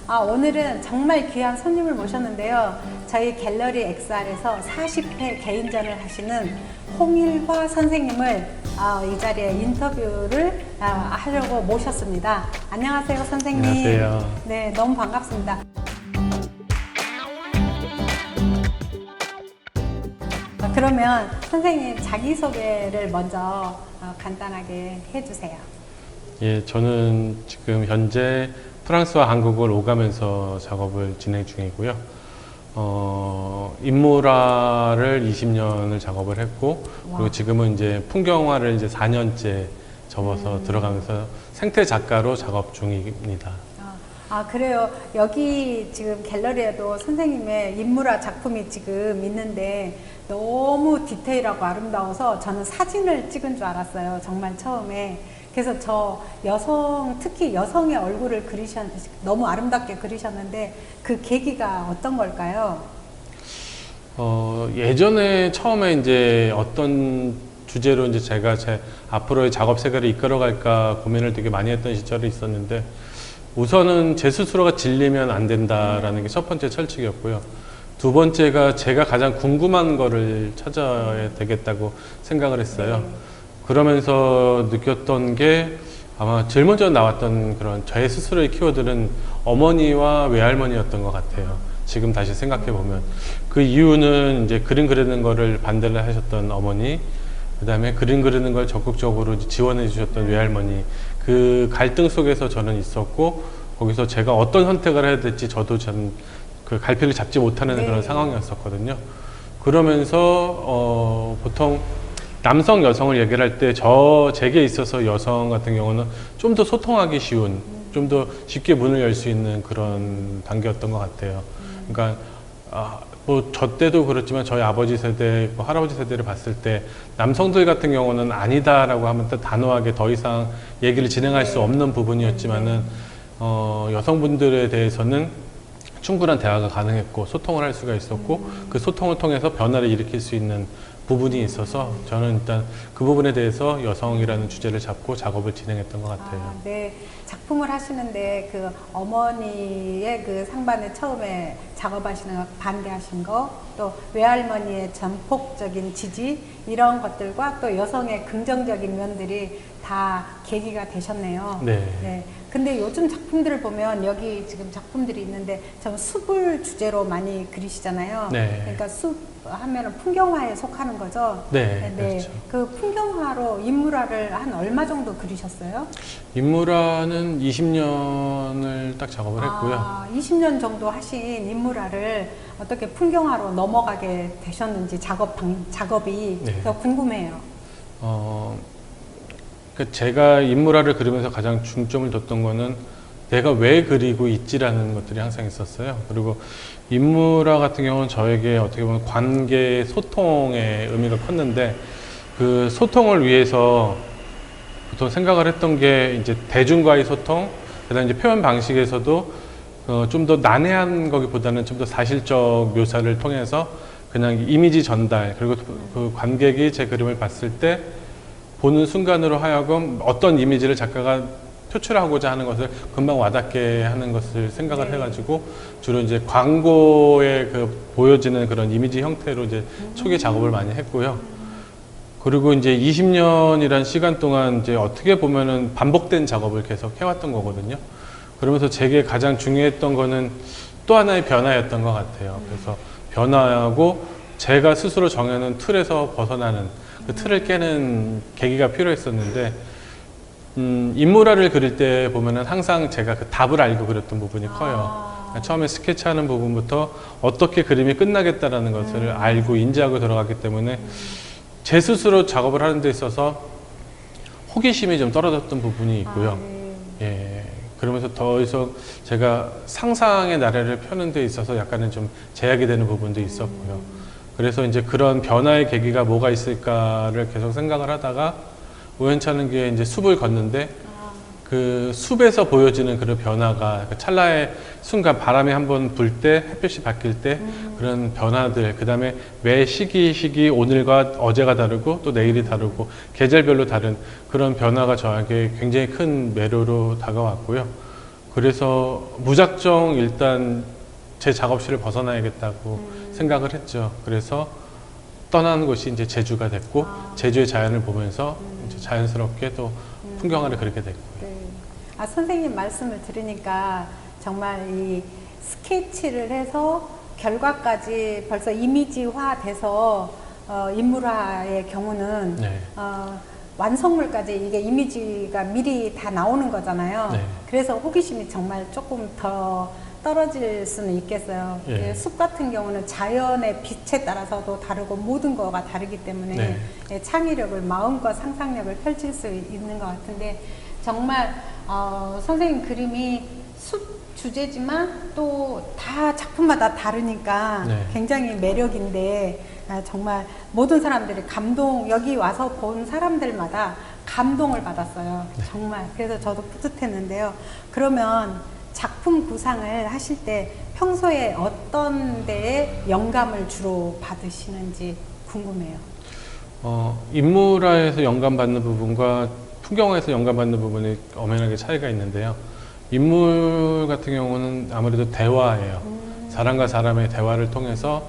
오늘은 정말 귀한 손님을 모셨는데요. 저희 갤러리 XR에서 40회 개인전을 하시는 홍일화 선생님을 이 자리에 인터뷰를 하려고 모셨습니다. 안녕하세요, 선생님. 안녕하세요. 네, 너무 반갑습니다. 그러면 선생님 자기소개를 먼저 간단하게 해주세요. 예, 저는 지금 현재 프랑스와 한국을 오가면서 작업을 진행 중이고요. 인물화를 20년을 작업을 했고, 그리고 지금은 이제 풍경화를 이제 4년째 접어서 들어가면서 생태 작가로 작업 중입니다. 그래요. 여기 지금 갤러리에도 선생님의 인물화 작품이 지금 있는데 너무 디테일하고 아름다워서 저는 사진을 찍은 줄 알았어요. 정말 처음에. 그래서 저 여성, 특히 여성의 얼굴을 너무 아름답게 그리셨는데 그 계기가 어떤 걸까요? 예전에 처음에 이제 어떤 주제로 이제 제가 제 앞으로의 작업 세계를 이끌어갈까 고민을 되게 많이 했던 시절이 있었는데, 우선은 제 스스로가 질리면 안 된다라는 게 첫 번째 철칙이었고요. 두 번째가 제가 가장 궁금한 거를 찾아야 되겠다고 생각을 했어요. 그러면서 느꼈던 게 아마 제일 먼저 나왔던 그런 저의 스스로의 키워드는 어머니와 외할머니였던 것 같아요. 지금 다시 생각해 보면. 그 이유는 이제 그림 그리는 거를 반대를 하셨던 어머니, 그 다음에 그림 그리는 걸 적극적으로 지원해 주셨던 외할머니, 그 갈등 속에서 저는 있었고, 거기서 제가 어떤 선택을 해야 될지 저도 참 그 갈피를 잡지 못하는 그런 상황이었었거든요. 그러면서 보통 남성, 여성을 얘기를 할 때 제게 있어서 여성 같은 경우는 좀 더 소통하기 쉬운, 좀 더 쉽게 문을 열 수 있는 그런 단계였던 것 같아요. 그러니까 뭐 저 때도 그렇지만 저희 아버지 세대, 할아버지 세대를 봤을 때 남성들 같은 경우는 아니다라고 하면 또 단호하게 더 이상 얘기를 진행할 수 없는 부분이었지만은 여성분들에 대해서는 충분한 대화가 가능했고 소통을 할 수가 있었고, 그 소통을 통해서 변화를 일으킬 수 있는 부분이 있어서 저는 일단 그 부분에 대해서 여성이라는 주제를 잡고 작업을 진행했던 것 같아요. 네. 작품을 하시는데 그 어머니의 그 상반에 처음에 작업하시는 거 반대하신 거, 또 외할머니의 전폭적인 지지, 이런 것들과 또 여성의 긍정적인 면들이 다 계기가 되셨네요. 네. 근데 요즘 작품들을 보면 여기 지금 작품들이 있는데 좀 숲을 주제로 많이 그리시잖아요. 네. 그러니까 숲 하면은 풍경화에 속하는 거죠. 네, 그렇죠. 그 풍경화로 인물화를 한 얼마 정도 그리셨어요? 인물화는 20년을 딱 작업을 했고요. 20년 정도 하신 인물화를 어떻게 풍경화로 넘어가게 되셨는지 작업이 더 궁금해요. 제가 인물화를 그리면서 가장 중점을 뒀던 거는 내가 왜 그리고 있지라는 것들이 항상 있었어요. 그리고 인물화 같은 경우는 저에게 어떻게 보면 관계 소통의 의미가 컸는데, 그 소통을 위해서 보통 생각을 했던 게 이제 대중과의 소통, 그다음 이제 표현 방식에서도 좀 더 난해한 거기보다는 좀 더 사실적 묘사를 통해서 그냥 이미지 전달, 그리고 그 관객이 제 그림을 봤을 때 보는 순간으로 하여금 어떤 이미지를 작가가 표출하고자 하는 것을 금방 와닿게 하는 것을 생각을 해가지고 주로 이제 광고에 보여지는 그런 이미지 형태로 이제 초기 작업을 많이 했고요. 그리고 이제 20년이란 시간 동안 이제 어떻게 보면은 반복된 작업을 계속 해왔던 거거든요. 그러면서 제게 가장 중요했던 거는 또 하나의 변화였던 것 같아요. 그래서 변화하고 제가 스스로 정해놓은 틀에서 벗어나는, 그 틀을 깨는 계기가 필요했었는데, 인물화를 그릴 때 보면은 항상 제가 그 답을 알고 그렸던 부분이 커요. 처음에 스케치하는 부분부터 어떻게 그림이 끝나겠다라는 것을 알고 인지하고 들어갔기 때문에 제 스스로 작업을 하는 데 있어서 호기심이 좀 떨어졌던 부분이 있고요. 그러면서 더 이상 제가 상상의 나래를 펴는 데 있어서 약간은 좀 제약이 되는 부분도 있었고요. 그래서 이제 그런 변화의 계기가 뭐가 있을까를 계속 생각을 하다가 우연찮은 게 이제 숲을 걷는데, 그 숲에서 보여지는 그런 변화가 그 찰나의 순간, 바람이 한번 불 때, 햇볕이 바뀔 때 그런 변화들, 그 다음에 매 시기 오늘과 어제가 다르고 또 내일이 다르고 계절별로 다른 그런 변화가 저에게 굉장히 큰 매료로 다가왔고요. 그래서 무작정 일단 제 작업실을 벗어나야겠다고 생각을 했죠. 그래서 떠난 곳이 이제 제주가 됐고 제주의 자연을 보면서 이제 자연스럽게 또 풍경화를 그리게 됐고요. 네. 아, 선생님 말씀을 들으니까 정말 이 스케치를 해서 결과까지 벌써 이미지화 돼서 인물화의 경우는 네. 완성물까지 이게 이미지가 미리 다 나오는 거잖아요. 네. 그래서 호기심이 정말 조금 더 떨어질 수는 있겠어요. 예. 예, 숲 같은 경우는 자연의 빛에 따라서도 다르고 모든 거가 다르기 때문에 네. 예, 창의력을 마음과 상상력을 펼칠 수 있는 것 같은데 정말 선생님 그림이 숲 주제지만 또 다 작품마다 다르니까 네. 굉장히 매력인데 정말 모든 사람들이 여기 와서 본 사람들마다 감동을 받았어요. 네. 정말 그래서 저도 뿌듯했는데요. 그러면 작품 구상을 하실 때 평소에 어떤 데에 영감을 주로 받으시는지 궁금해요. 인물화에서 영감받는 부분과 풍경화에서 영감받는 부분이 엄연하게 차이가 있는데요. 인물 같은 경우는 아무래도 대화예요. 사람과 사람의 대화를 통해서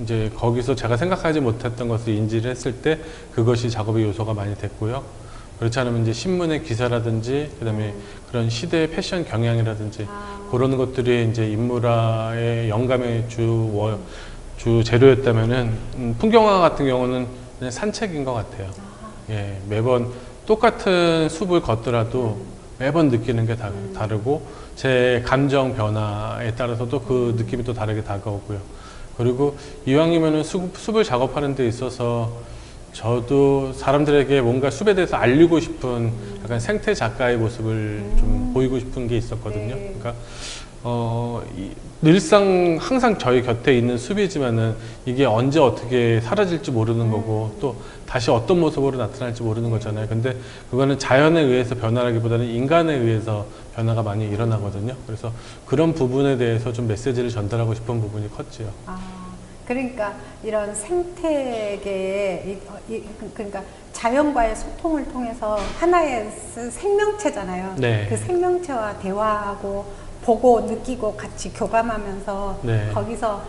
이제 거기서 제가 생각하지 못했던 것을 인지를 했을 때 그것이 작업의 요소가 많이 됐고요. 그렇지 않으면 이제 신문의 기사라든지 그다음에 그런 시대의 패션 경향이라든지 그런 것들이 이제 인물화의 영감의 주 재료였다면은 풍경화 같은 경우는 그냥 산책인 것 같아요. 예, 매번 똑같은 숲을 걷더라도 매번 느끼는 게 다르고 제 감정 변화에 따라서도 그 느낌이 또 다르게 다가오고요. 그리고 이왕이면은 숲을 작업하는 데 있어서 저도 사람들에게 뭔가 숲에 대해서 알리고 싶은 약간 생태 작가의 모습을 좀 보이고 싶은 게 있었거든요. 네. 그러니까 늘상 항상 저희 곁에 있는 숲이지만은 이게 언제 어떻게 사라질지 모르는 거고 또 다시 어떤 모습으로 나타날지 모르는 거잖아요. 근데 그거는 자연에 의해서 변화라기보다는 인간에 의해서 변화가 많이 일어나거든요. 그래서 그런 부분에 대해서 좀 메시지를 전달하고 싶은 부분이 컸지요. 그러니까 이런 생태계의 그러니까 자연과의 소통을 통해서 하나의 생명체잖아요. 네. 그 생명체와 대화하고 보고 느끼고 같이 교감하면서 네. 거기서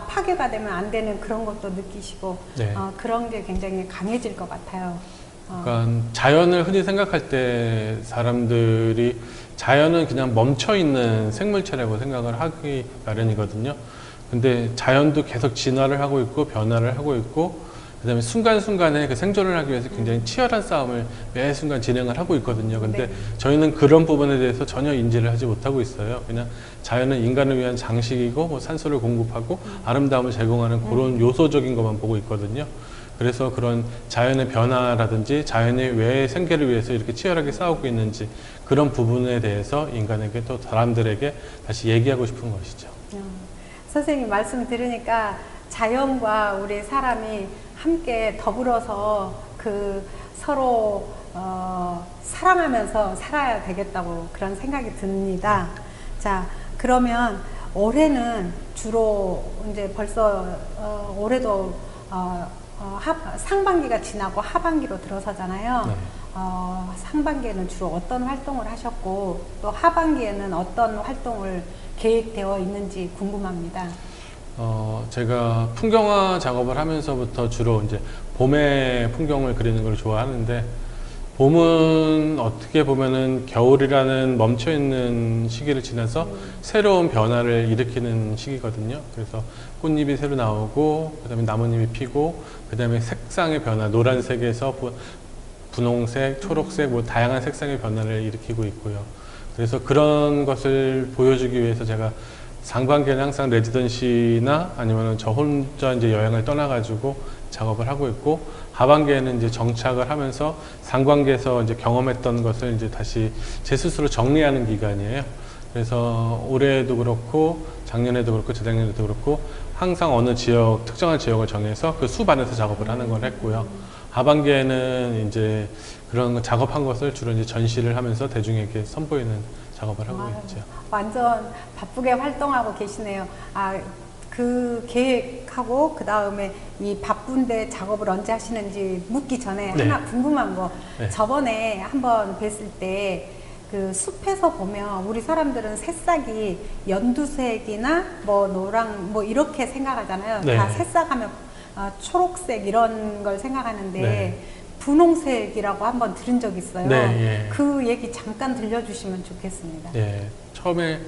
파괴가 되면 안 되는 그런 것도 느끼시고 네. 그런 게 굉장히 강해질 것 같아요. 그러니까 자연을 흔히 생각할 때 사람들이 자연은 그냥 멈춰 있는 생물체라고 생각을 하기 마련이거든요. 근데 자연도 계속 진화를 하고 있고 변화를 하고 있고 그다음에 순간순간에 그 생존을 하기 위해서 굉장히 치열한 싸움을 매 순간 진행을 하고 있거든요. 근데 네. 저희는 그런 부분에 대해서 전혀 인지를 하지 못하고 있어요. 그냥 자연은 인간을 위한 장식이고 뭐 산소를 공급하고 아름다움을 제공하는 그런 요소적인 것만 보고 있거든요. 그래서 그런 자연의 변화라든지 자연이 왜 생계를 위해서 이렇게 치열하게 싸우고 있는지 그런 부분에 대해서 인간에게 또 사람들에게 다시 얘기하고 싶은 것이죠. 선생님 말씀 들으니까 자연과 우리 사람이 함께 더불어서 서로 사랑하면서 살아야 되겠다고 그런 생각이 듭니다. 자, 그러면 올해는 주로 이제 벌써 올해도 상반기가 지나고 하반기로 들어서잖아요. 네. 상반기에는 주로 어떤 활동을 하셨고 또 하반기에는 어떤 활동을 계획되어 있는지 궁금합니다. 제가 풍경화 작업을 하면서부터 주로 이제 봄에 풍경을 그리는 걸 좋아하는데 봄은 어떻게 보면은 겨울이라는 멈춰있는 시기를 지나서 새로운 변화를 일으키는 시기거든요. 그래서 꽃잎이 새로 나오고 그 다음에 나뭇잎이 피고 그 다음에 색상의 변화, 노란색에서 분홍색, 초록색 뭐 다양한 색상의 변화를 일으키고 있고요. 그래서 그런 것을 보여주기 위해서 제가 상반기에는 항상 레지던시나 아니면 저 혼자 이제 여행을 떠나가지고 작업을 하고 있고 하반기에는 이제 정착을 하면서 상반기에서 이제 경험했던 것을 이제 다시 제 스스로 정리하는 기간이에요. 그래서 올해도 그렇고 작년에도 그렇고 재작년에도 그렇고 항상 어느 지역, 특정한 지역을 정해서 그 숲 안에서 작업을 하는 걸 했고요. 하반기에는 이제 그런 작업한 것을 주로 이제 전시를 하면서 대중에게 선보이는 작업을 하고 있죠. 완전 바쁘게 활동하고 계시네요. 그 계획하고 그 다음에 이 바쁜데 작업을 언제 하시는지 묻기 전에 네. 하나 궁금한 거. 네. 저번에 한번 뵀을 때 그 숲에서 보면 우리 사람들은 새싹이 연두색이나 뭐 노랑 뭐 이렇게 생각하잖아요. 네. 다 새싹하면 초록색 이런 걸 생각하는데 네. 분홍색이라고 한번 들은 적 있어요. 네, 예. 그 얘기 잠깐 들려주시면 좋겠습니다. 예, 처음에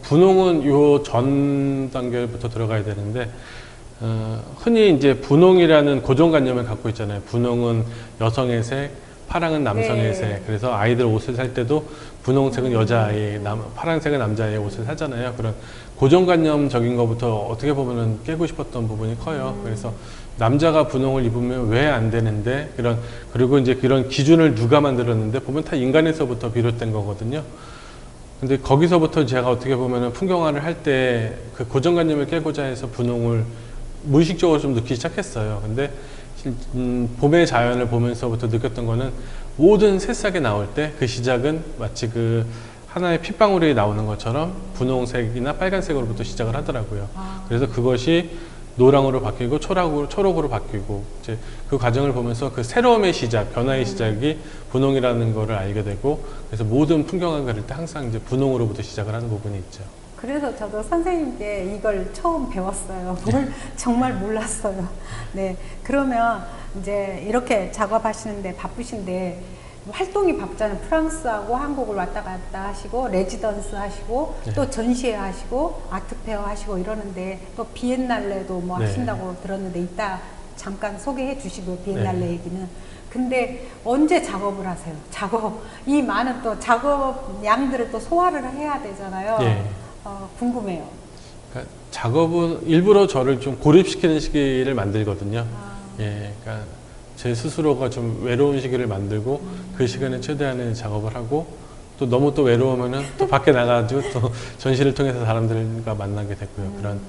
분홍은 요 전 단계부터 들어가야 되는데 흔히 이제 분홍이라는 고정관념을 갖고 있잖아요. 분홍은 여성의 색, 파랑은 남성의 네. 색. 그래서 아이들 옷을 살 때도 분홍색은 여자아이, 파랑색은 남자아이의 옷을 사잖아요. 그런 고정관념적인 것부터 어떻게 보면은 깨고 싶었던 부분이 커요. 그래서 남자가 분홍을 입으면 왜 안 되는데 그리고 이제 그런 기준을 누가 만들었는데 보면 다 인간에서부터 비롯된 거거든요. 근데 거기서부터 제가 어떻게 보면은 풍경화를 할 때 그 고정관념을 깨고자 해서 분홍을 무의식적으로 좀 넣기 시작했어요. 근데 봄의 자연을 보면서부터 느꼈던 거는 모든 새싹이 나올 때 그 시작은 마치 그 하나의 핏방울이 나오는 것처럼 분홍색이나 빨간색으로부터 시작을 하더라고요. 그래서 그것이 노랑으로 바뀌고 초록으로 바뀌고 이제 그 과정을 보면서 그 새로움의 시작, 변화의 시작이 분홍이라는 거를 알게 되고 그래서 모든 풍경을 그릴 때 항상 이제 분홍으로부터 시작을 하는 부분이 있죠. 그래서 저도 선생님께 이걸 처음 배웠어요. 정말 몰랐어요. 네. 그러면 이제 이렇게 작업하시는데 바쁘신데 활동이 바쁘잖아요. 프랑스하고 한국을 왔다 갔다 하시고 레지던스 하시고 네. 또 전시회 하시고 아트페어 하시고 이러는데 또 비엔날레도 뭐 네. 하신다고 들었는데 이따 잠깐 소개해 주시고요. 비엔날레 네. 얘기는. 근데 언제 작업을 하세요? 이 많은 또 작업 양들을 또 소화를 해야 되잖아요. 예. 궁금해요. 그러니까 작업은 일부러 저를 좀 고립시키는 시기를 만들거든요. 예, 그러니까 제 스스로가 좀 외로운 시기를 만들고 그 시간에 최대한의 작업을 하고 또 너무 또 외로우면은 또 밖에 나가가지고 또 전시를 통해서 사람들과 만나게 되고요.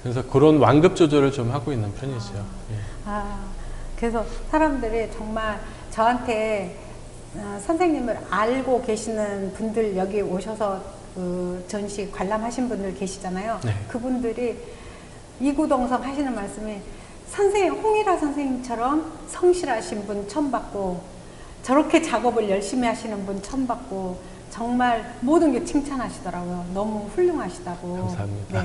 그래서 그런 완급 조절을 좀 하고 있는 편이죠. 예. 그래서 사람들이 정말 저한테 선생님을 알고 계시는 분들 여기 오셔서 그 전시 관람하신 분들 계시잖아요. 네. 그분들이 이구동성 하시는 말씀이 선생님, 홍일아 선생님처럼 성실하신 분 처음 봤고 저렇게 작업을 열심히 하시는 분 처음 봤고 정말 모든 게 칭찬하시더라고요. 너무 훌륭하시다고. 감사합니다.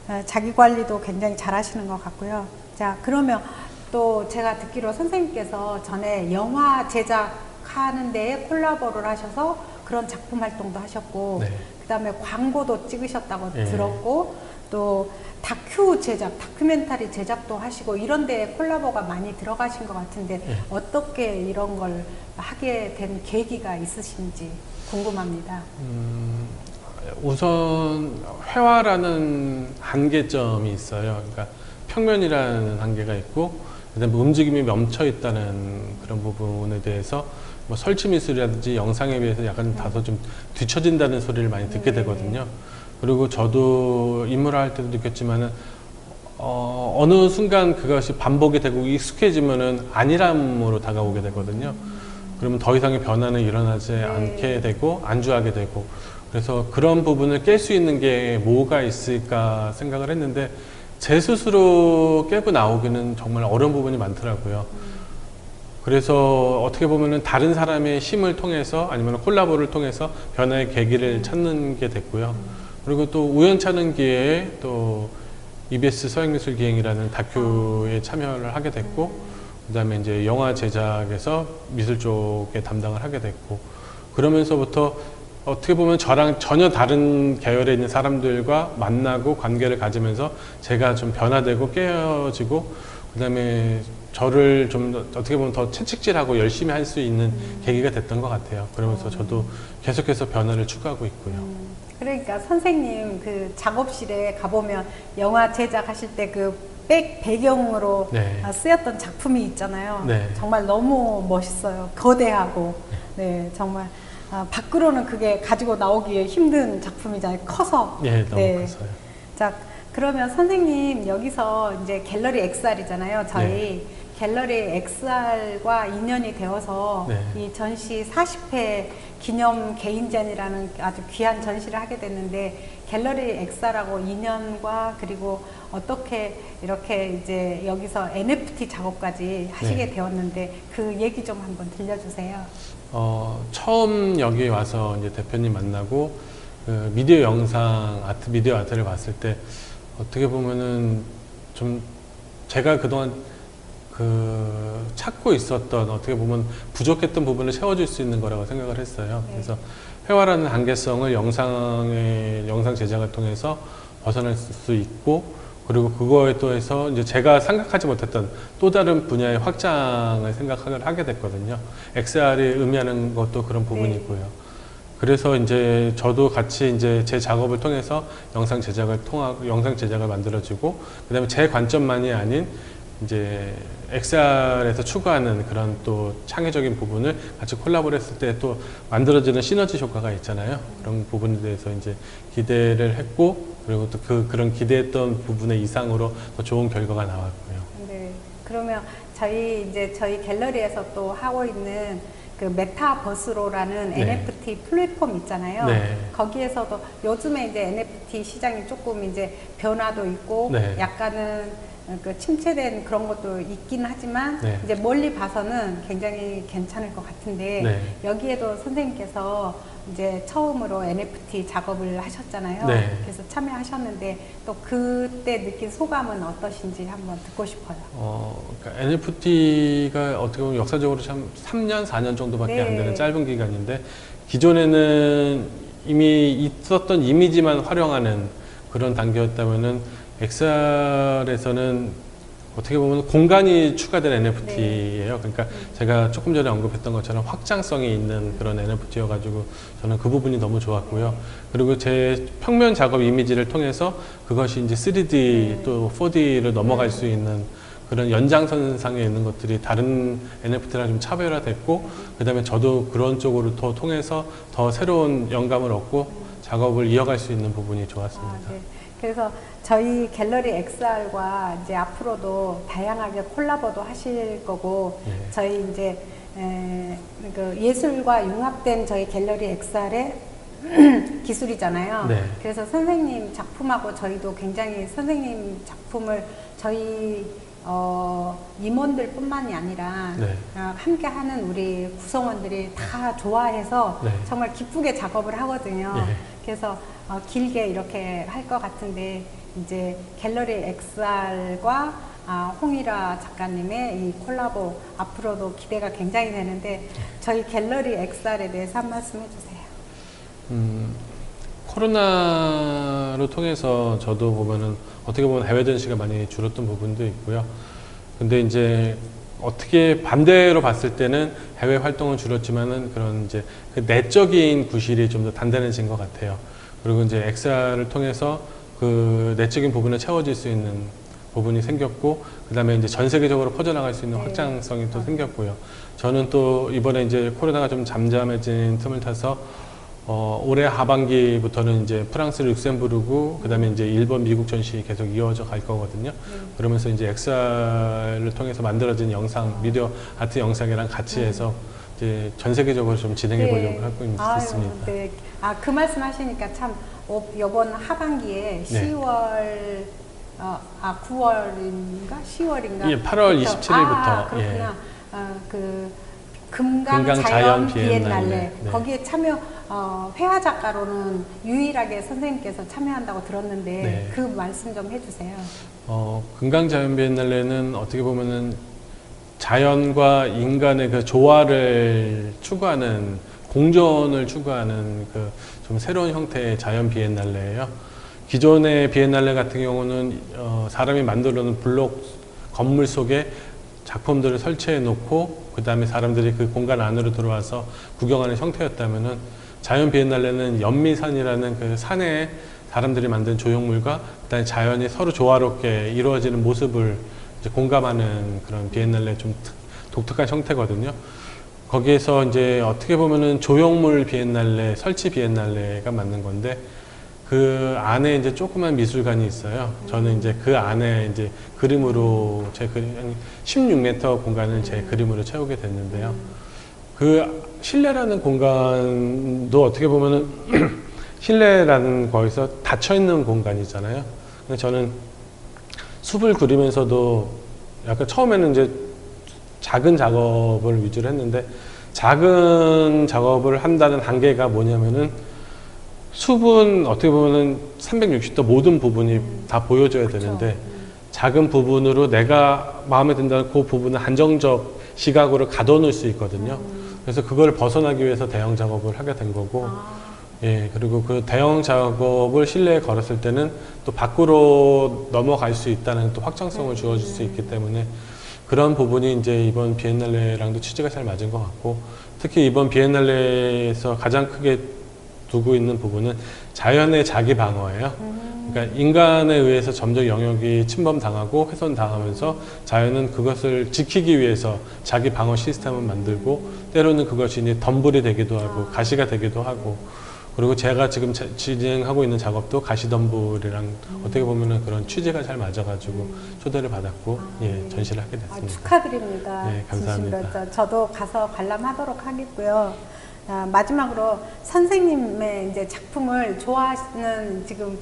네. 자기 관리도 굉장히 잘 하시는 것 같고요. 자, 그러면 또 제가 듣기로 선생님께서 전에 영화 제작하는 데에 콜라보를 하셔서 그런 작품 활동도 하셨고 네. 그 다음에 광고도 찍으셨다고 예. 들었고 또 다큐 제작, 다큐멘터리 제작도 하시고 이런 데에 콜라보가 많이 들어가신 것 같은데 예. 어떻게 이런 걸 하게 된 계기가 있으신지 궁금합니다. 우선 회화라는 한계점이 있어요. 그러니까 평면이라는 한계가 있고 그다음에 움직임이 멈춰 있다는 그런 부분에 대해서 뭐 설치 미술이라든지 영상에 비해서 약간 다소 좀 뒤처진다는 소리를 많이 듣게 되거든요. 그리고 저도 인물화 할 때도 느꼈지만은 어느 순간 그것이 반복이 되고 익숙해지면은 안일함으로 다가오게 되거든요. 그러면 더 이상의 변화는 일어나지 않게 되고 안주하게 되고 그래서 그런 부분을 깰 수 있는 게 뭐가 있을까 생각을 했는데 제 스스로 깨고 나오기는 정말 어려운 부분이 많더라고요. 그래서 어떻게 보면은 다른 사람의 힘을 통해서 아니면 콜라보를 통해서 변화의 계기를 찾는 게 됐고요. 그리고 또 우연찮은 기회에 또 EBS 서양미술기행이라는 다큐에 참여를 하게 됐고 그 다음에 이제 영화 제작에서 미술 쪽에 담당을 하게 됐고 그러면서부터 어떻게 보면 저랑 전혀 다른 계열에 있는 사람들과 만나고 관계를 가지면서 제가 좀 변화되고 깨어지고 그 다음에 저를 좀 어떻게 보면 더 채찍질하고 열심히 할 수 있는 계기가 됐던 것 같아요. 그러면서 저도 계속해서 변화를 추구하고 있고요. 그러니까 선생님 그 작업실에 가보면 영화 제작하실 때 그 배경으로 네. 쓰였던 작품이 있잖아요. 네. 정말 너무 멋있어요. 거대하고. 네, 정말. 밖으로는 그게 가지고 나오기에 힘든 작품이잖아요. 커서. 예, 너무 커서요. 자, 그러면 선생님 여기서 이제 갤러리 XR이잖아요. 저희 갤러리 XR과 인연이 되어서 이 전시 40회 기념 개인전이라는 아주 귀한 전시를 하게 됐는데 갤러리 XR하고 인연과 그리고 어떻게 이렇게 이제 여기서 NFT 작업까지 하시게 되었는데 그 얘기 좀 한번 들려주세요. 처음 여기 와서 이제 대표님 만나고 그 미디어 영상 아트 미디어 아트를 봤을 때 어떻게 보면은 좀 제가 그동안 그 찾고 있었던 어떻게 보면 부족했던 부분을 채워줄 수 있는 거라고 생각을 했어요. 네. 그래서 회화라는 한계성을 영상 제작을 통해서 벗어날 수 있고, 그리고 그거에 또 해서 이제 제가 생각하지 못했던 또 다른 분야의 확장을 생각을 하게 됐거든요. XR이 의미하는 것도 그런 부분이고요. 그래서 이제 저도 같이 이제 제 작업을 통해서 영상 제작을 만들어지고, 그다음에 제 관점만이 아닌 이제 XR에서 추구하는 그런 또 창의적인 부분을 같이 콜라보를 했을 때 또 만들어지는 시너지 효과가 있잖아요. 그런 부분에 대해서 이제 기대를 했고, 그리고 또 그런 기대했던 부분의 이상으로 더 좋은 결과가 나왔고요. 네. 그러면 저희 갤러리에서 또 하고 있는 그 메타버스로라는 네. NFT 플랫폼 있잖아요. 네. 거기에서도 요즘에 이제 NFT 시장이 조금 이제 변화도 있고 네. 약간은 그 침체된 그런 것도 있긴 하지만 네. 이제 멀리 봐서는 굉장히 괜찮을 것 같은데 네. 여기에도 선생님께서 이제 처음으로 NFT 작업을 하셨잖아요. 네. 그래서 참여하셨는데 또 그때 느낀 소감은 어떠신지 한번 듣고 싶어요. 그러니까 NFT가 어떻게 보면 역사적으로 참 3년, 4년 정도밖에 네. 안 되는 짧은 기간인데, 기존에는 이미 있었던 이미지만 활용하는 그런 단계였다면은 XR에서는 어떻게 보면 공간이 추가된 NFT예요. 그러니까 제가 조금 전에 언급했던 것처럼 확장성이 있는 그런 NFT여가지고 저는 그 부분이 너무 좋았고요. 그리고 제 평면 작업 이미지를 통해서 그것이 이제 3D 또 4D를 넘어갈 수 있는 그런 연장선상에 있는 것들이 다른 NFT랑 좀 차별화됐고, 그 다음에 저도 그런 쪽으로 더 통해서 더 새로운 영감을 얻고 작업을 이어갈 수 있는 부분이 좋았습니다. 네. 그래서 저희 갤러리 XR과 이제 앞으로도 다양하게 콜라보도 하실 거고, 네. 저희 이제 그 예술과 융합된 저희 갤러리 XR의 기술이잖아요. 네. 그래서 선생님 작품하고 저희도 굉장히 선생님 작품을 저희 임원들뿐만이 아니라 네. 함께 하는 우리 구성원들이 다 좋아해서 네. 정말 기쁘게 작업을 하거든요. 네. 그래서 길게 이렇게 할 것 같은데 이제 갤러리 XR과 홍일아 작가님의 이 콜라보 앞으로도 기대가 굉장히 되는데 저희 갤러리 XR에 대해서 한 말씀 해주세요. 코로나로 통해서 저도 보면은 어떻게 보면 해외 전시가 많이 줄었던 부분도 있고요. 근데 이제 어떻게 반대로 봤을 때는 해외 활동은 줄었지만은 그런 이제 그 내적인 구실이 좀 더 단단해진 것 같아요. 그리고 이제 XR을 통해서 그 내적인 부분을 채워질 수 있는 부분이 생겼고, 그 다음에 이제 전 세계적으로 퍼져나갈 수 있는 네. 확장성이 또 생겼고요. 저는 또 이번에 이제 코로나가 좀 잠잠해진 틈을 타서 올해 하반기부터는 이제 프랑스 룩셈부르크, 그 다음에 이제 일본, 미국 전시 계속 이어져 갈 거거든요. 그러면서 이제 XR을 통해서 만들어진 영상, 미디어 아트 영상이랑 같이 해서 이제 전 세계적으로 좀 진행해 보려고 하고 있습니다. 네. 그 말씀 하시니까 참, 이번 하반기에 네. 10월, 9월인가? 10월인가? 예, 8월 27일부터. 그렇구나. 그, 금강 금강 자연 자연 비엔날레. 비엔날레. 네. 거기에 참여, 회화 작가로는 유일하게 선생님께서 참여한다고 들었는데, 네. 그 말씀 좀 해주세요. 금강 자연 비엔날레는 어떻게 보면은 자연과 인간의 그 조화를 추구하는, 공존을 추구하는 그 좀 새로운 형태의 자연 비엔날레예요. 기존의 비엔날레 같은 경우는 사람이 만들어 놓은 블록 건물 속에 작품들을 설치해 놓고 그 다음에 사람들이 그 공간 안으로 들어와서 구경하는 형태였다면은, 자연 비엔날레는 연미산이라는 그 산에 사람들이 만든 조형물과 그다음에 자연이 서로 조화롭게 이루어지는 모습을 이제 공감하는 그런 비엔날레 좀 독특한 형태거든요. 거기에서 이제 어떻게 보면은 조형물 비엔날레, 설치 비엔날레가 맞는 건데, 그 안에 이제 조그만 미술관이 있어요. 저는 이제 그 안에 이제 그림으로 한 16m 공간을 제 그림으로 채우게 됐는데요. 그 실내라는 공간도 어떻게 보면은 실내라는 거기서 닫혀 있는 공간이잖아요. 근데 저는 숲을 그리면서도 약간 처음에는 이제 작은 작업을 위주로 했는데 작은 작업을 한다는 한계가 뭐냐면은 숲은 어떻게 보면은 360도 모든 부분이 다 보여줘야 그쵸. 되는데 작은 부분으로 내가 마음에 든다는 그 부분을 한정적 시각으로 가둬놓을 수 있거든요. 그래서 그걸 벗어나기 위해서 대형 작업을 하게 된 거고, 예, 그리고 그 대형 작업을 실내에 걸었을 때는 또 밖으로 넘어갈 수 있다는 또 확장성을 주어줄 수 있기 때문에 그런 부분이 이제 이번 비엔날레랑도 취지가 잘 맞은 것 같고, 특히 이번 비엔날레에서 가장 크게 두고 있는 부분은 자연의 자기 방어예요. 그러니까 인간에 의해서 점점 영역이 침범당하고 훼손당하면서 자연은 그것을 지키기 위해서 자기 방어 시스템을 만들고 때로는 그것이 이제 덤불이 되기도 하고 가시가 되기도 하고, 그리고 제가 지금 진행하고 있는 작업도 가시덤불이랑 어떻게 보면은 그런 취지가 잘 맞아가지고 초대를 받았고 예, 전시를 하게 됐습니다. 축하드립니다. 네, 감사합니다. 진심으로 저도 가서 관람하도록 하겠고요. 마지막으로 선생님의 이제 작품을 좋아하시는 지금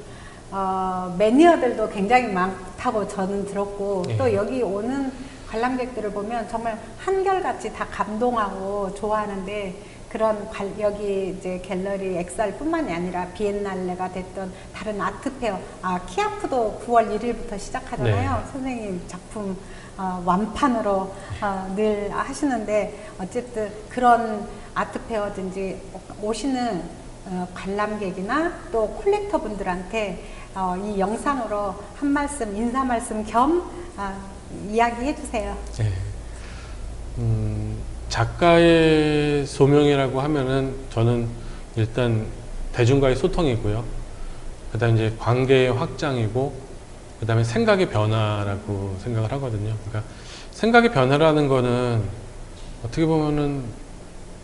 매니어들도 굉장히 많다고 저는 들었고, 네. 또 여기 오는 관람객들을 보면 정말 한결같이 다 감동하고 좋아하는데, 그런 여기 이제 갤러리 엑살뿐만이 아니라 비엔날레가 됐던 다른 아트페어, 키아프도 9월 1일부터 시작하잖아요. 네. 선생님 작품 완판으로 늘 하시는데, 어쨌든 그런 아트페어든지 오시는 관람객이나 또 콜렉터 분들한테 이 영상으로 한 말씀, 인사 말씀 겸 이야기해 주세요. 네. 작가의 소명이라고 하면은 저는 일단 대중과의 소통이고요. 그 다음에 이제 관계의 확장이고, 그 다음에 생각의 변화라고 생각을 하거든요. 그러니까 생각의 변화라는 거는 어떻게 보면은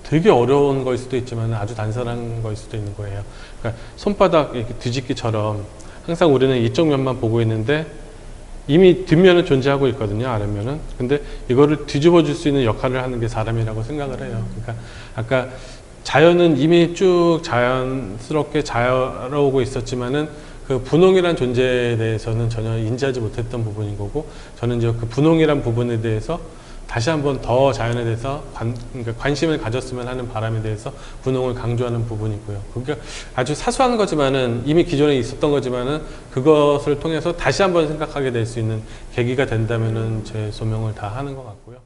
되게 어려운 거일 수도 있지만 아주 단순한 거일 수도 있는 거예요. 그러니까 손바닥 이렇게 뒤집기처럼 항상 우리는 이쪽 면만 보고 있는데 이미 뒷면은 존재하고 있거든요, 아랫면은. 근데 이거를 뒤집어 줄 수 있는 역할을 하는 게 사람이라고 생각을 해요. 그러니까 아까 자연은 이미 쭉 자연스럽게 자라오고 있었지만은 그 분홍이란 존재에 대해서는 전혀 인지하지 못했던 부분인 거고, 저는 이제 그 분홍이란 부분에 대해서 다시 한번 더 자연에 대해서 그러니까 관심을 가졌으면 하는 바람에 대해서 분홍을 강조하는 부분이고요. 그게 아주 사소한 거지만은 이미 기존에 있었던 거지만은 그것을 통해서 다시 한번 생각하게 될 수 있는 계기가 된다면은 제 소명을 다 하는 것 같고요.